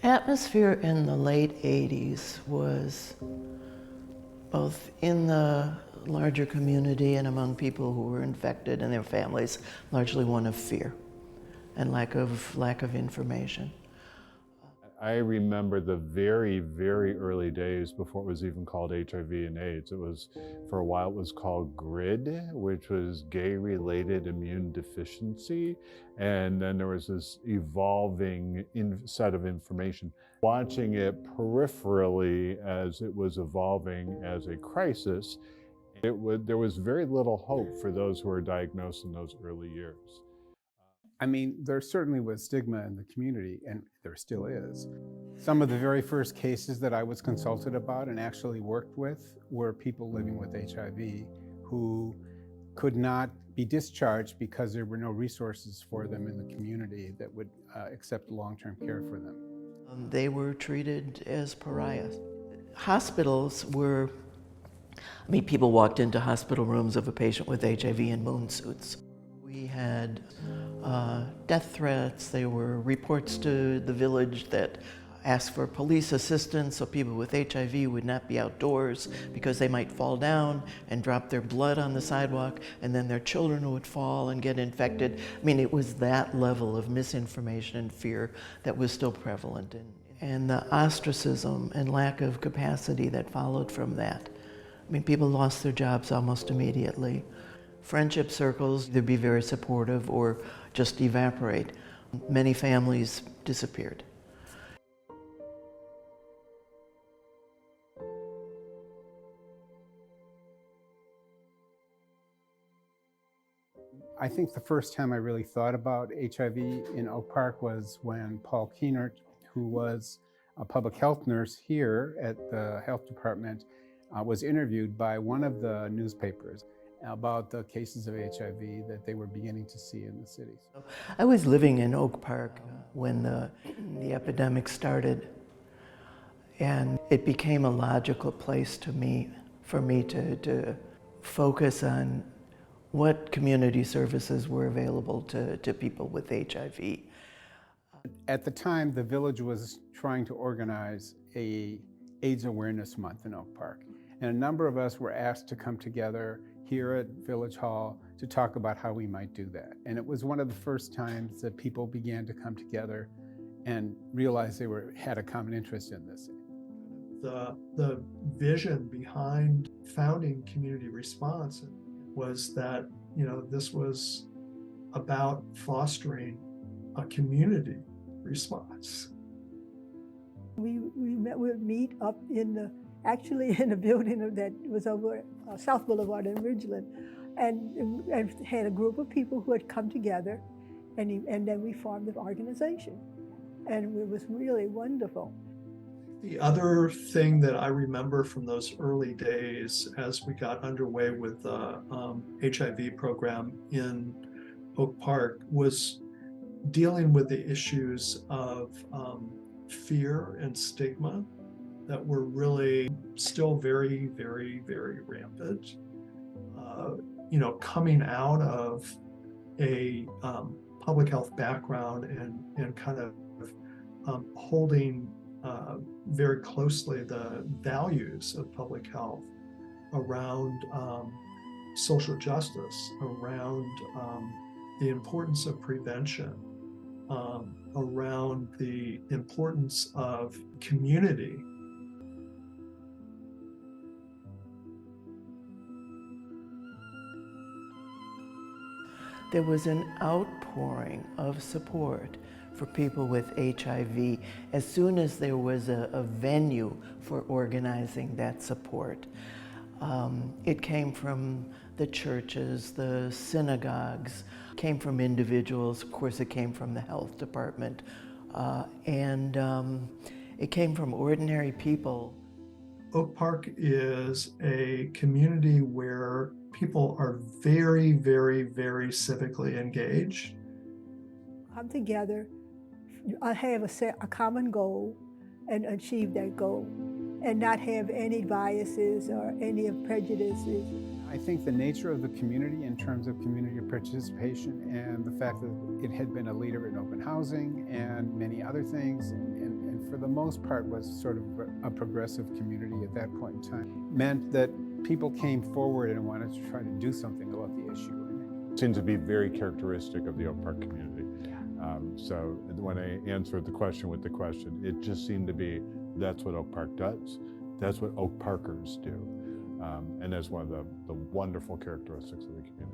Atmosphere in the late 80s was both in the larger community and among people who were infected and their families, largely one of fear and lack of information. I remember the very, very early days before it was even called HIV and AIDS. It was, for a while, it was called GRID, which was gay-related immune deficiency. And then there was this evolving set of information. Watching it peripherally as it was evolving as a crisis, there was very little hope for those who were diagnosed in those early years. I mean, there certainly was stigma in the community, and there still is. Some of the very first cases that I was consulted about and actually worked with were people living with HIV who could not be discharged because there were no resources for them in the community that would accept long-term care for them. They were treated as pariahs. Hospitals were, people walked into hospital rooms of a patient with HIV in moon suits. We had death threats. There were reports to the village that asked for police assistance so people with HIV would not be outdoors because they might fall down and drop their blood on the sidewalk, and then their children would fall and get infected. It was that level of misinformation and fear that was still prevalent. And the ostracism and lack of capacity that followed from that. People lost their jobs almost immediately. Friendship circles either be very supportive or just evaporate. Many families disappeared. I think the first time I really thought about HIV in Oak Park was when Paul Keenert, who was a public health nurse here at the health department, was interviewed by one of the newspapers about the cases of HIV that they were beginning to see in the cities. I was living in Oak Park when the epidemic started, and it became a logical place for me to focus on what community services were available to people with HIV. At the time, the village was trying to organize an AIDS Awareness Month in Oak Park, and a number of us were asked to come together here at Village Hall to talk about how we might do that. And it was one of the first times that people began to come together and realize they had a common interest in this. The vision behind founding Community Response was that, this was about fostering a community response. We would meet up actually in a building that was over South Boulevard in Ridgeland, and had a group of people who had come together, and then we formed an organization, and it was really wonderful. The other thing that I remember from those early days as we got underway with the HIV program in Oak Park was dealing with the issues of fear and stigma that were really still very, very, very rampant. Coming out of a public health background and kind of holding very closely the values of public health around social justice, around the importance of prevention, around the importance of community. There was an outpouring of support for people with HIV as soon as there was a venue for organizing that support. It came from the churches, the synagogues, came from individuals. Of course, it came from the health department, and it came from ordinary people. Oak Park is a community where people are very, very, very civically engaged. Come together, have a common goal, and achieve that goal, and not have any biases or any prejudices. I think the nature of the community in terms of community participation and the fact that it had been a leader in open housing and many other things, and for most part, was sort of a progressive community at that point in time. Meant that people came forward and wanted to try to do something about the issue. It seems to be very characteristic of the Oak Park community. So when I answered the question with the question, it just seemed to be, that's what Oak Park does. That's what Oak Parkers do. And that's one of the wonderful characteristics of the community.